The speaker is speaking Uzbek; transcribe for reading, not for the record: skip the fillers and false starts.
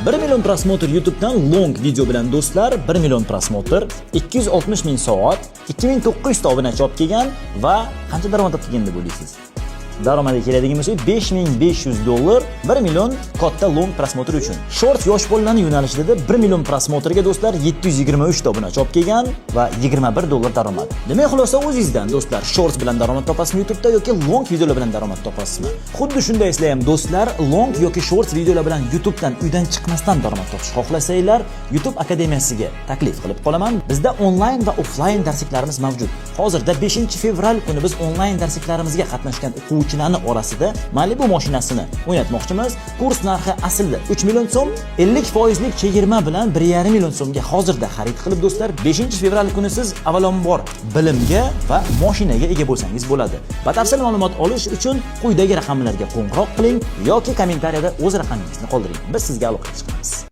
1 million prosmotr YouTube'dan long video bilan do'stlar, 1 million prosmotr, 260 ming soat, 2900 ta obunachi olib kelgan va qancha daromad olib kelgan deb o'ylaysiz? Daromadiga keladigan bo'lsak, $5500 1 million katta long prosmotr uchun. Short yosh bolalarning yo'nalishida 1 million prosmotrga do'stlar 723 ta obunachi olib kelgan va $21 daromad. Demak, xulosa o'zingizdan do'stlar, short bilan daromad topasizmi YouTube'da yoki long videolar bilan daromad topasizmi? Xuddi shunday sizlar ham do'stlar, long yoki short videolar bilan YouTube'dan uydan chiqmasdan daromad topish xohlasanglar, YouTube akademiyasiga taklif qilib qolaman. Bizda onlayn va offlayn darsliklarimiz mavjud. Hozirda 5-fevral kuni biz onlayn darsliklarimizga qatnashgan o'quvchilarning orasida Malibu mashinasini o'ynatmoqchimiz. Kurs narxi aslida 3 million so'm, 50% lik chegirma bilan 1,5 million so'mga hozirda xarid qilib do'stlar, 5-fevral kuni siz avvalambor bilimga va mashinaga ega bo'lsangiz bo'ladi. Batafsil ma'lumot olish uchun quyidagi raqamlarga qo'ng'iroq qiling yoki kommentariyada o'z raqamingizni qoldiring. Biz sizga aloqaga chiqamiz.